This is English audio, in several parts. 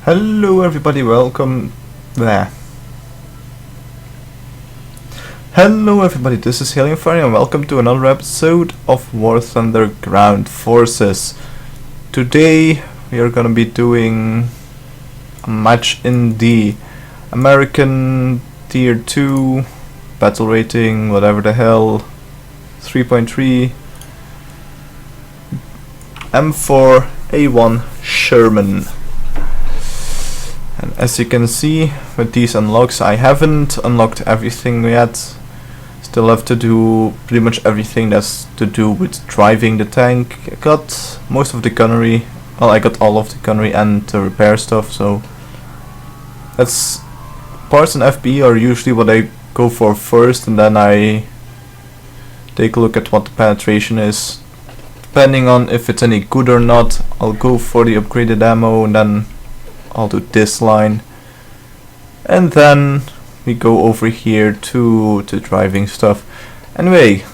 Hello everybody, welcome there. Hello everybody, this is HailingFire and welcome to another episode of War Thunder Ground Forces. Today we are gonna be doing a match in the American Tier 2 battle rating, whatever the hell, 3.3 M4A1 Sherman. And as you can see with these unlocks, I haven't unlocked everything yet. Still have to do pretty much everything that's to do with driving the tank. I got most of the gunnery, well, I got all of the gunnery and the repair stuff, so that's parts and FB are usually what I go for first, and then I take a look at what the penetration is. Depending on if it's any good or not, I'll go for the upgraded ammo, and then I'll do this line, and then we go over here to the driving stuff. Anyway,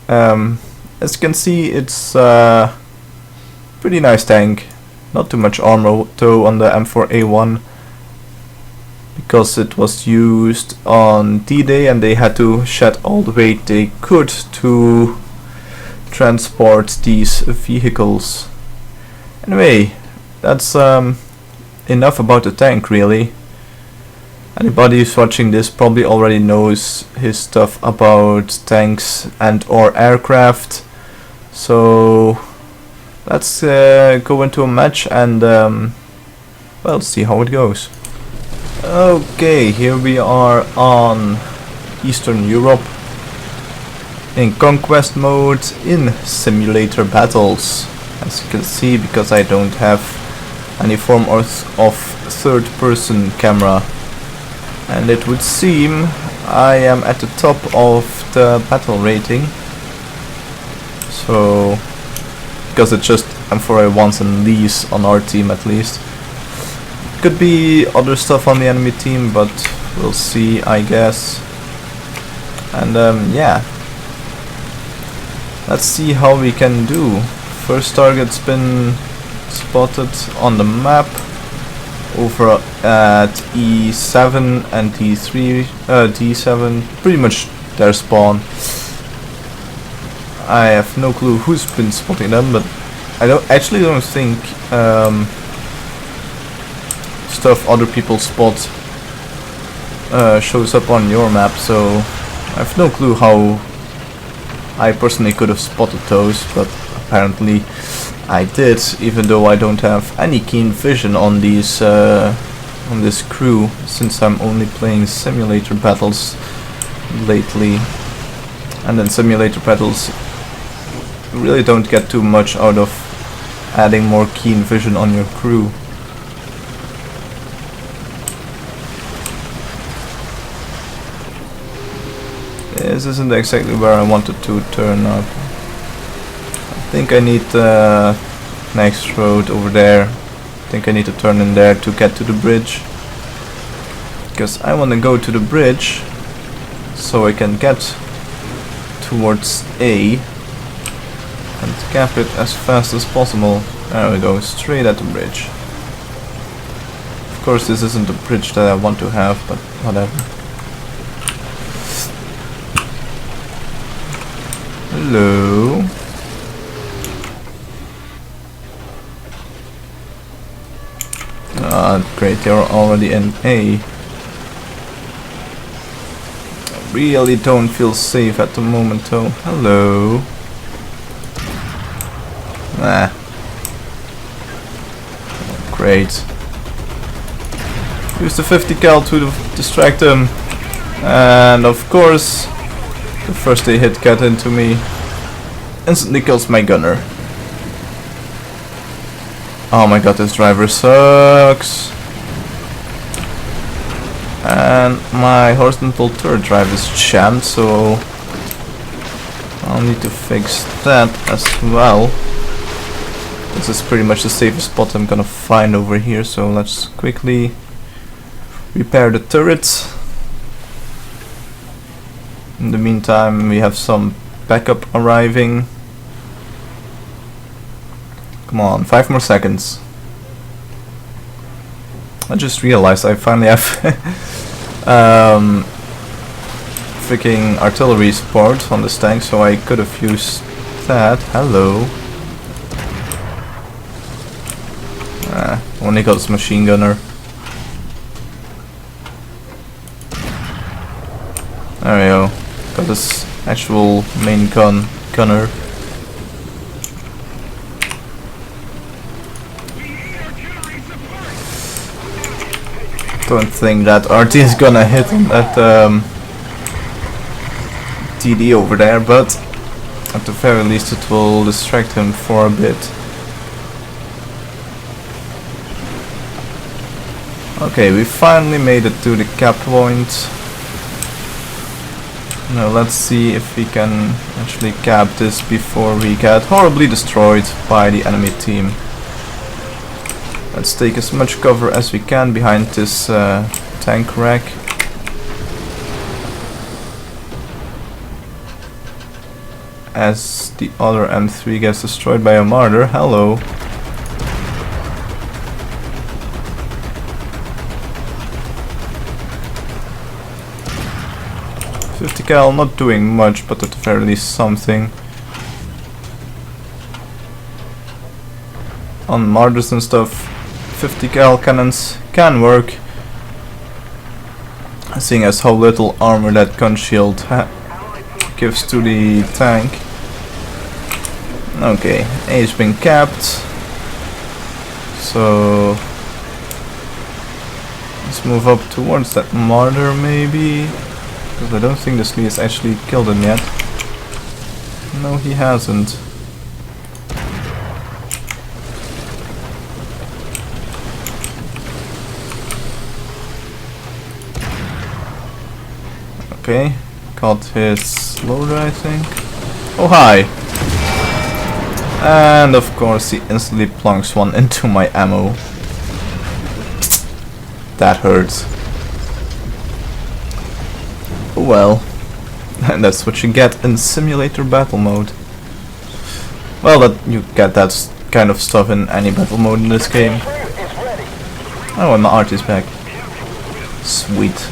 as you can see, it's a pretty nice tank. Not too much armor though on the M4A1, because it was used on D-Day and they had to shed all the weight they could to transport these vehicles. Anyway, that's enough about the tank, really. Anybody who's watching this probably already knows his stuff about tanks and or aircraft. So let's go into a match and well, see how it goes. Okay, here we are on Eastern Europe in conquest mode in simulator battles. As you can see, because I don't have any form of third-person camera, and it would seem I am at the top of the battle rating. So, because it's just M4A1s and Lees on our team at least. Could be other stuff on the enemy team, but we'll see, I guess. And yeah, let's see how we can do. First target's been spotted on the map over at E7 and D3, D7, pretty much their spawn. I have no clue who's been spotting them, but I don't think stuff other people spot shows up on your map, so I have no clue how I personally could have spotted those, but apparently I did, even though I don't have any keen vision on these on this crew, since I'm only playing simulator battles lately. And then simulator battles really don't get too much out of adding more keen vision on your crew. This isn't exactly where I wanted to turn up. I think I need the next road over there. I think I need to turn in there to get to the bridge, because I want to go to the bridge so I can get towards A and cap it as fast as possible. There we go, straight at the bridge. Of course this isn't the bridge that I want to have, but whatever. Hello. Great, they're already in A. I really don't feel safe at the moment though. Hello. Ah. Great. Use the 50 cal to distract them. And of course, the first they hit get into me instantly kills my gunner. Oh my god, this driver sucks. And my horizontal turret drive is jammed, so I'll need to fix that as well. This is pretty much the safest spot I'm gonna find over here, so let's quickly repair the turret. In the meantime, we have some backup arriving. Come on, 5 more seconds. I just realized I finally have freaking artillery support on this tank, so I could have used that. Hello. Only got this machine gunner. There we go. Got this actual main gunner. Don't think that RT is gonna hit on that TD over there, but at the very least it will distract him for a bit. Okay, we finally made it to the cap point. Now let's see if we can actually cap this before we get horribly destroyed by the enemy team. Let's take as much cover as we can behind this tank rack. As the other M3 gets destroyed by a martyr. Hello. .50 cal, not doing much, but at the very least something. On martyrs and stuff, 50 cal cannons can work, seeing as how little armor that gun shield gives to the tank. Okay, A has been capped, so let's move up towards that martyr maybe, because I don't think this Lee has actually killed him yet. No, he hasn't. Okay, caught his loader, I think. Oh, hi! And of course he instantly plunks one into my ammo. That hurts. Oh well. And that's what you get in simulator battle mode. Well, that you get that kind of stuff in any battle mode in this game. Oh, and my art is back. Sweet.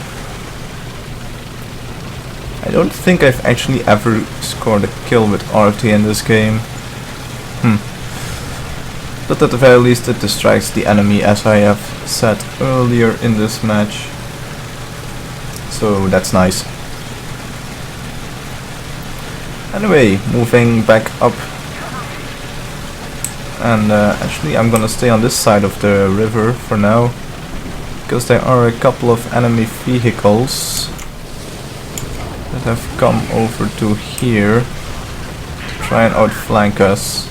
I don't think I've actually ever scored a kill with RT in this game. But at the very least it distracts the enemy, as I have said earlier in this match. So that's nice. Anyway, moving back up. And actually I'm gonna stay on this side of the river for now, because there are a couple of enemy vehicles that have come over to here to try and outflank us.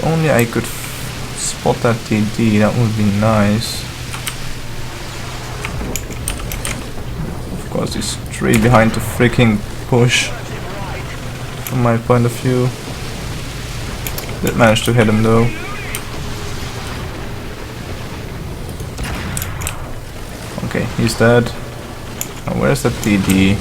If only I could spot that TD, that would be nice. Of course he's straight behind the freaking bush from my point of view. Did manage to hit him though. Okay, he's dead. Now where's that TD?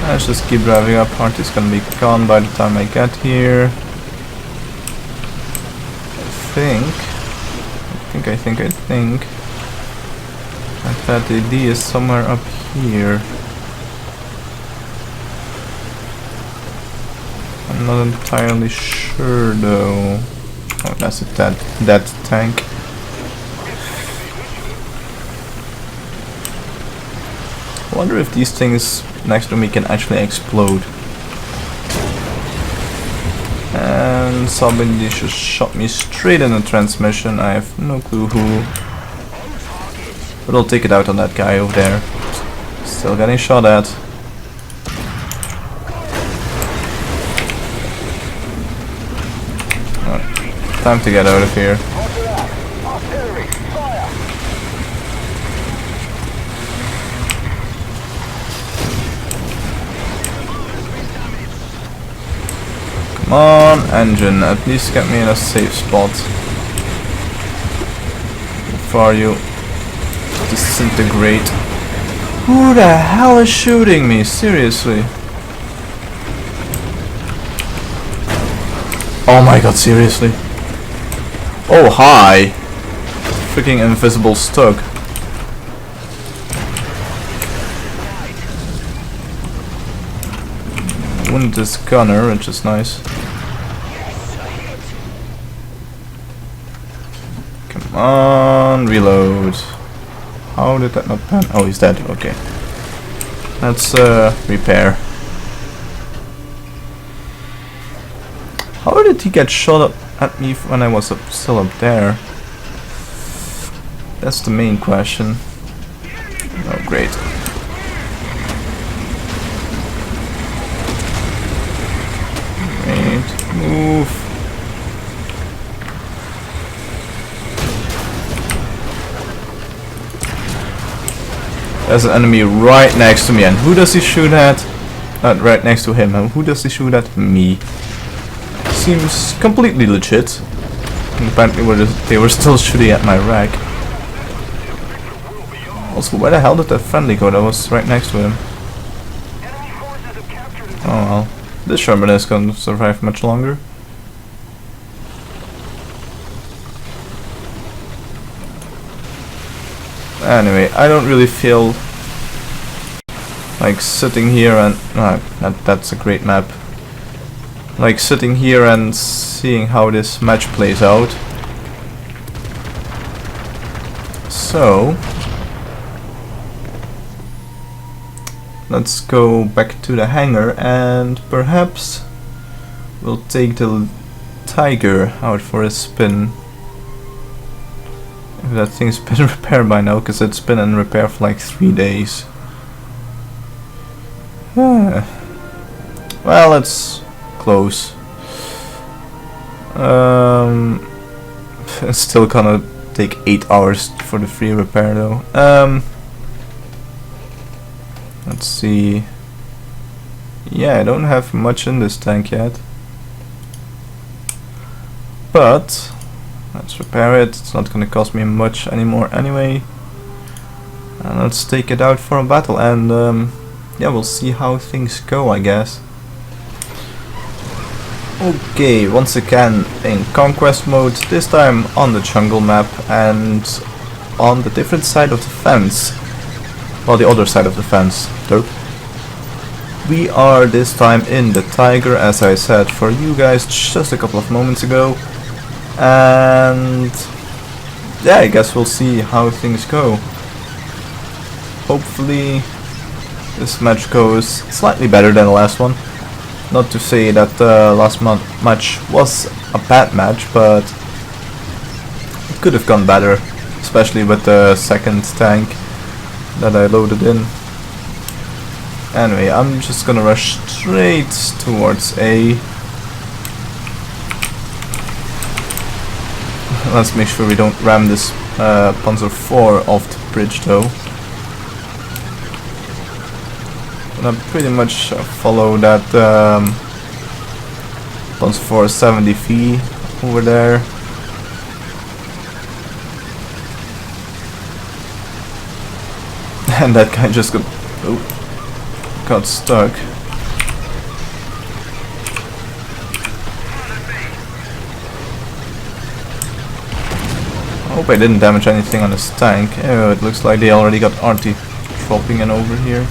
Let's just keep driving up. Heart is gonna be gone by the time I get here. I think that TD is somewhere up here. I'm not entirely sure though. Oh, that's that tank. I wonder if these things next to me can actually explode. And somebody just shot me straight in the transmission. I have no clue who. But I'll take it out on that guy over there. Still getting shot at. Time to get out of here. Come on, engine, at least get me in a safe spot before you disintegrate. Who the hell is shooting me? Seriously. Oh my god, seriously? Oh, hi! Freaking invisible stug. Wounded this gunner, which is nice. Come on, reload. How did that not pan? Oh, he's dead, okay. Let's repair. How did he get shot up at me when I was still up there? That's the main question. Oh, great. Great. Move. There's an enemy right next to me, and who does he shoot at? Right next to him, and who does he shoot at? Me. Seems completely legit. And apparently they were still shooting at my rack. Also, where the hell did that friendly go that was right next to him? Oh well. This Sherman is gonna survive much longer. Anyway, I don't really feel like sitting here and... that's a great map. Like sitting here and seeing how this match plays out. So... let's go back to the hangar and perhaps we'll take the Tiger out for a spin. If that thing's been repaired by now, because it's been in repair for like 3 days. Well, it's close. It's still gonna take 8 hours for the free repair though. Let's see. Yeah, I don't have much in this tank yet. But let's repair it. It's not gonna cost me much anymore anyway. And let's take it out for a battle, and yeah, we'll see how things go, I guess. Okay, once again in conquest mode, this time on the jungle map and on the different side of the fence. Well, the other side of the fence, though. We are this time in the Tiger, as I said for you guys just a couple of moments ago. And yeah, I guess we'll see how things go. Hopefully this match goes slightly better than the last one. Not to say that the last match was a bad match, but it could have gone better, especially with the second tank that I loaded in. Anyway, I'm just gonna rush straight towards A. Let's make sure we don't ram this Panzer IV off the bridge though. Gonna pretty much follow that Panzer IV 70V over there. And that guy just got stuck. I hope I didn't damage anything on this tank. Oh, it looks like they already got RT dropping in over here.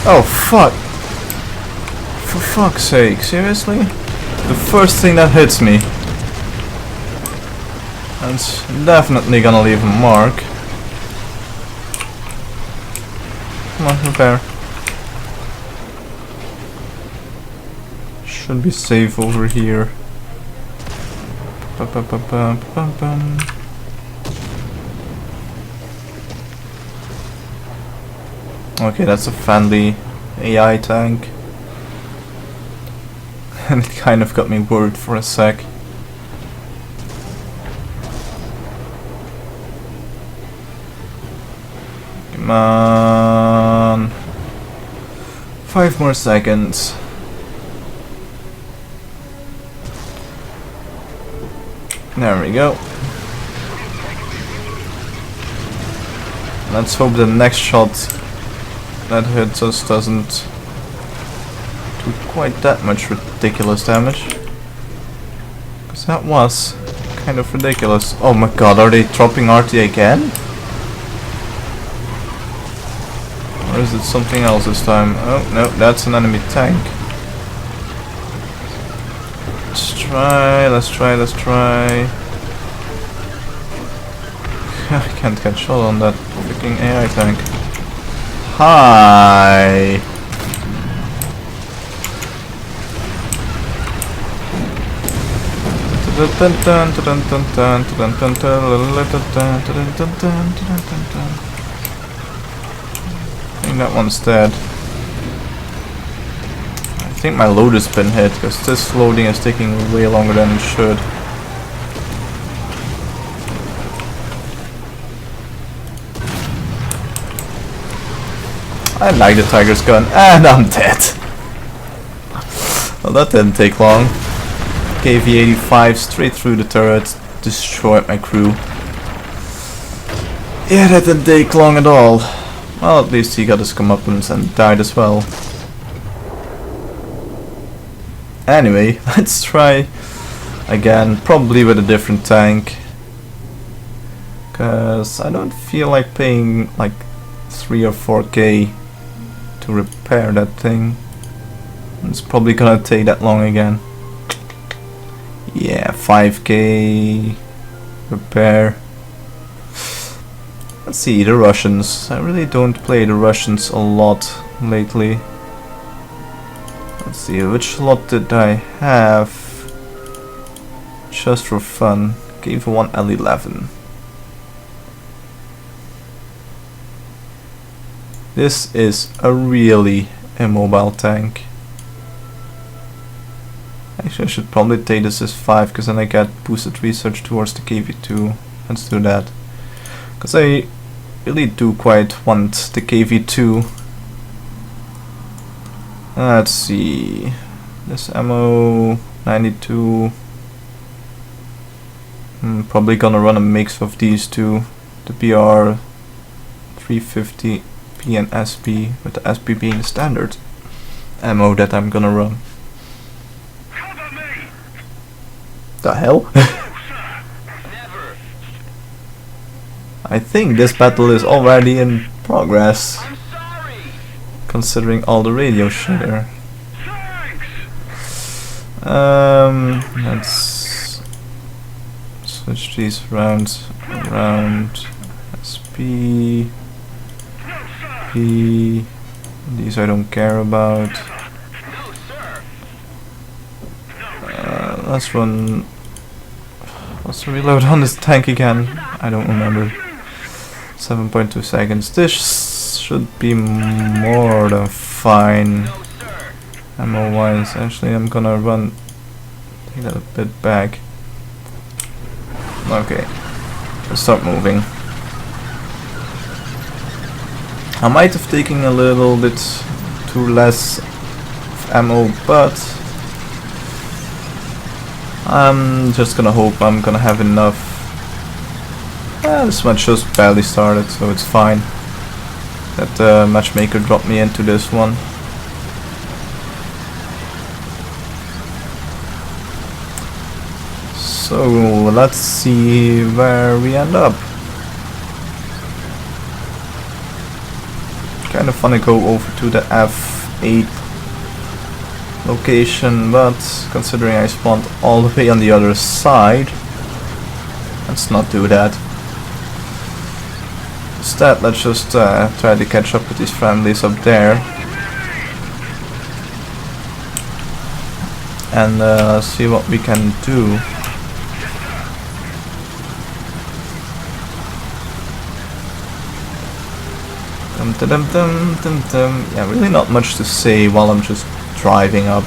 Oh fuck! For fuck's sake, seriously? The first thing that hits me. That's definitely gonna leave a mark. Come on, repair. Should be safe over here. Okay, that's a friendly AI tank. And it kind of got me worried for a sec. Come on. 5 more seconds. There we go. Let's hope the next shot that hits us doesn't do quite that much ridiculous damage. Because that was kind of ridiculous. Oh my god, are they dropping RT again? Or is it something else this time? Oh no, that's an enemy tank. Let's try. I can't get shot on that freaking AI tank. Hi! I think that one's dead. I think my load has been hit, because this loading is taking way longer than it should. I like the Tiger's gun, and I'm dead. Well, that didn't take long. KV-85 straight through the turret, destroyed my crew. Yeah, that didn't take long at all. Well, at least he got his comeuppance and died as well. Anyway, let's try again, probably with a different tank. Cause I don't feel like paying like 3 or 4k to repair that thing. It's probably gonna take that long again. Yeah, 5k repair. Let's see, the Russians. I really don't play the Russians a lot lately. Let's see, which slot did I have? Just for fun. Gave one L11. This is a really immobile tank. Actually, I should probably take this as 5, because then I get boosted research towards the KV2. Let's do that. Because I really do quite want the KV2. Let's see. This ammo 92. I'm probably gonna run a mix of these two. The BR 350 P and SP, with the SP being the standard ammo that I'm gonna run. The hell? I think this battle is already in progress, considering all the radio shitter. Let's switch these rounds around. SP, P. These I don't care about. Let's run. What's the reload on this tank again? I don't remember. 7.2 seconds. This should be more than fine ammo wise. Actually, I'm gonna take that a bit back. Okay, let's start moving. I might have taken a little bit too less ammo, but I'm just gonna hope I'm gonna have enough. This match just barely started, so it's fine that matchmaker dropped me into this one. So let's see where we end up. Kind of funny go over to the F8 location, but considering I spawned all the way on the other side, let's not do that. Instead, let's just try to catch up with these friendlies up there and see what we can do. Yeah, really not much to say while I'm just driving up.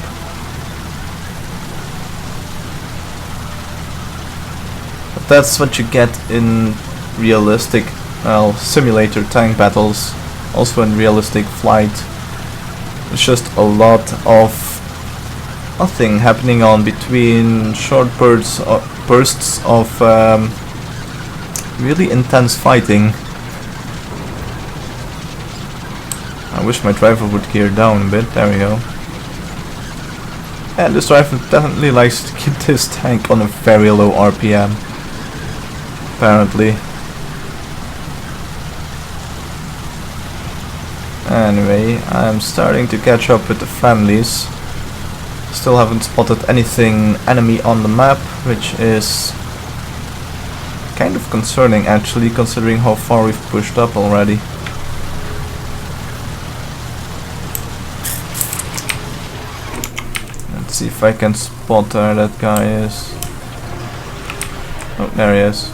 But that's what you get in realistic, well, simulator tank battles, also in realistic flight. It's just a lot of nothing happening on between short bursts of really intense fighting. I wish my driver would gear down a bit. There we go. And this driver definitely likes to keep this tank on a very low RPM. Apparently. Anyway, I'm starting to catch up with the friendlies. Still haven't spotted anything enemy on the map, which is kind of concerning actually, considering how far we've pushed up already. Let's see if I can spot where that guy is. Oh, there he is.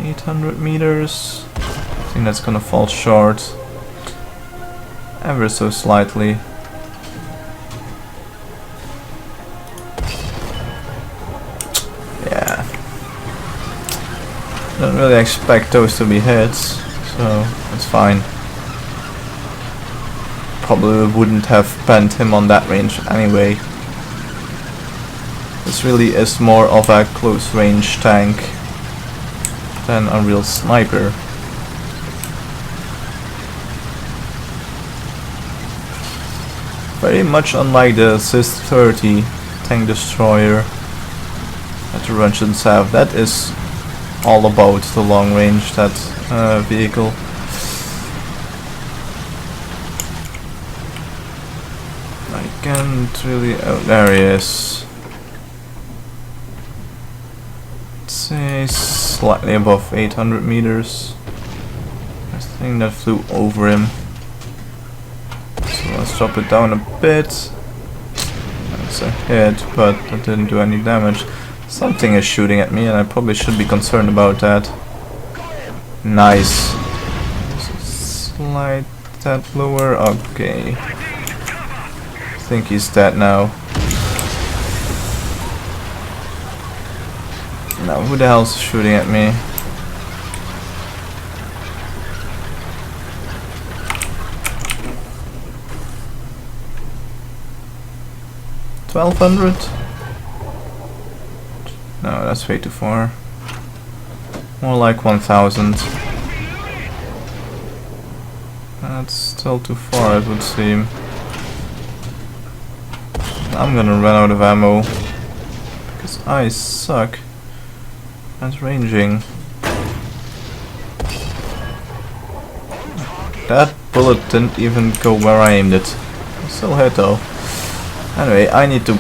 800 meters. I think that's gonna fall short. Ever so slightly. Yeah. Don't really expect those to be hits, so it's fine. Probably wouldn't have penned him on that range anyway. This really is more of a close range tank than a real sniper. Very much unlike the SIS-30 tank destroyer that the Russians have. That is all about the long range, that vehicle. I can't really... oh, there he is. Let's say slightly above 800 meters. I think that flew over him. So let's drop it down a bit. That's a hit, but that didn't do any damage. Something is shooting at me and I probably should be concerned about that. Nice. Slide that lower. Okay. I think he's dead now. Now who the hell's shooting at me? $1,200? No, that's way too far. More like 1,000. That's still too far, it would seem. I'm gonna run out of ammo because I suck at ranging. That bullet didn't even go where I aimed it. Still hit though. Anyway, I need to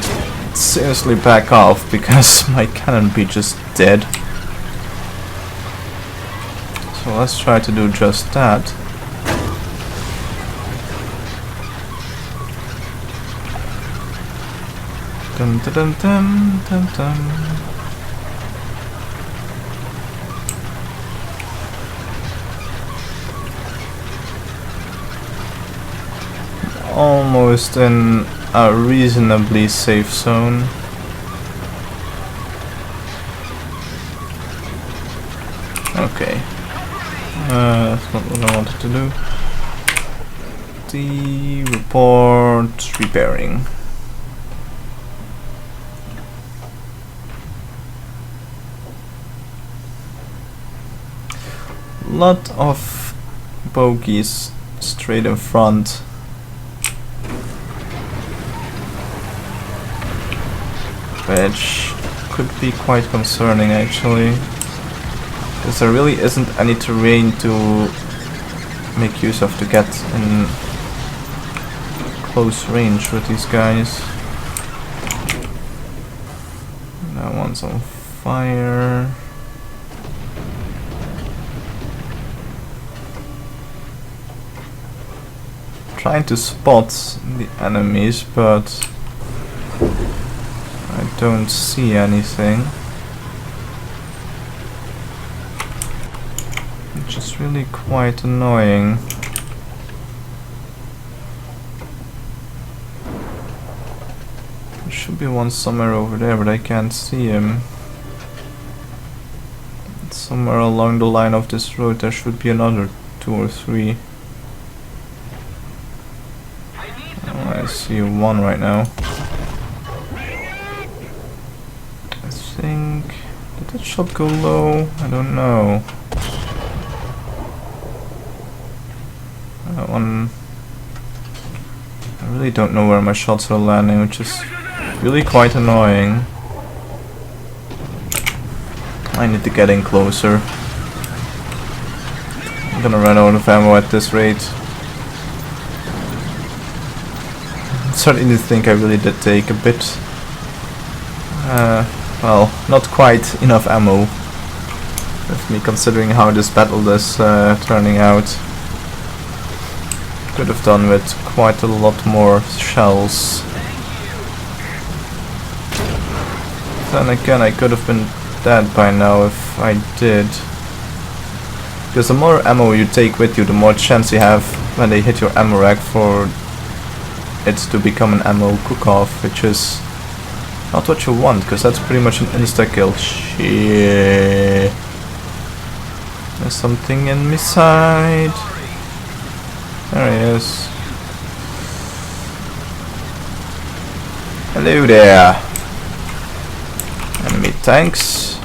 seriously back off because my cannon be just dead. So let's try to do just that. Dum dum dum dum dum dum. Almost in a reasonably safe zone. Okay. That's not what I wanted to do. The report repairing. Lot of bogeys straight in front. Which could be quite concerning actually, because there really isn't any terrain to make use of to get in close range with these guys. That one's on fire. Trying to spot the enemies, but I don't see anything, which is really quite annoying. There should be one somewhere over there, but I can't see him. Somewhere along the line of this road there should be another 2 or 3. Oh, I see one right now. Did that shot go low? I don't know. one... I really don't know where my shots are landing, which is really quite annoying. I need to get in closer. I'm gonna run out of ammo at this rate. I'm starting to think I really did take a bit... well, not quite enough ammo. With me considering how this battle is turning out. Could have done with quite a lot more shells. Then again, I could have been dead by now if I did. Because the more ammo you take with you, the more chance you have when they hit your ammo rack for it to become an ammo cook-off, which is not what you want, because that's pretty much an insta-kill. Shit. There's something in my side. There he is. Hello there. Enemy tanks.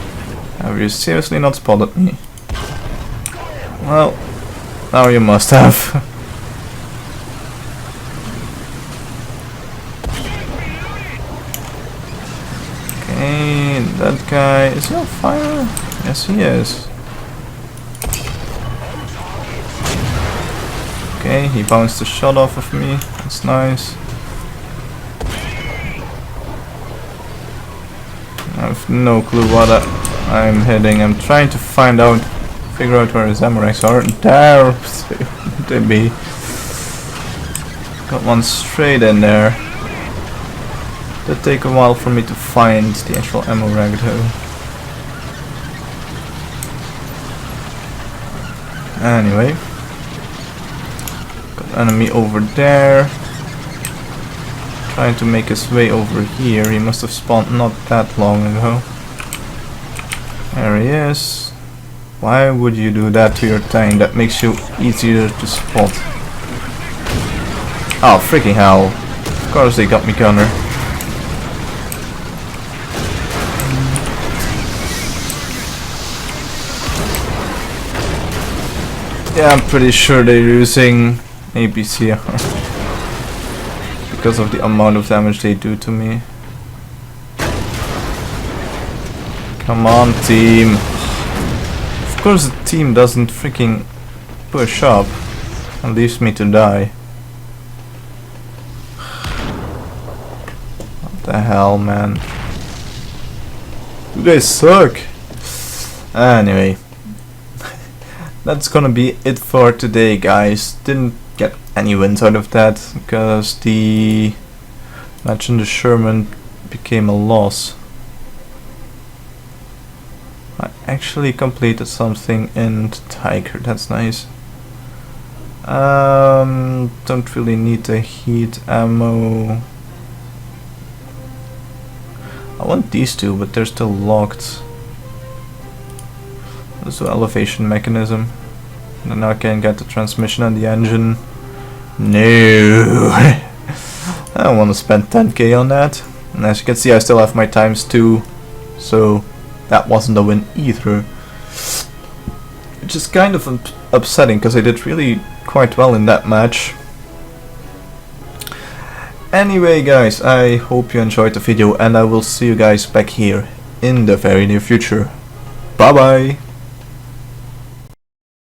Have you seriously not spotted me? Well, now you must have. Okay, that guy... Is he on fire? Yes, he is. Okay, he bounced a shot off of me. That's nice. I have no clue what I'm hitting. I'm trying to figure out where his ammo racks are. There they be. Got one straight in there. Did take a while for me to find the actual ammo rack though. Anyway. Enemy over there, trying to make his way over here. He must have spawned not that long ago. There he is. Why would you do that to your tank? That makes you easier to spot. Oh, freaking hell. Of course they got me, gunner. Yeah, I'm pretty sure they're using APCR because of the amount of damage they do to me. Come on, team. Of course the team doesn't freaking push up and leaves me to die. What the hell, man? You guys suck. Anyway. That's gonna be it for today, guys. Didn't get any wins out of that because the match in the Sherman became a loss. I actually completed something in the Tiger. That's nice. Don't really need the heat ammo. I want these two, but they're still locked. There's the elevation mechanism. And now I can get the transmission and the engine. No! I don't want to spend 10k on that. And as you can see, I still have my ×2, so that wasn't a win either. Which is kind of upsetting, because I did really quite well in that match. Anyway guys, I hope you enjoyed the video, and I will see you guys back here in the very near future. Bye bye!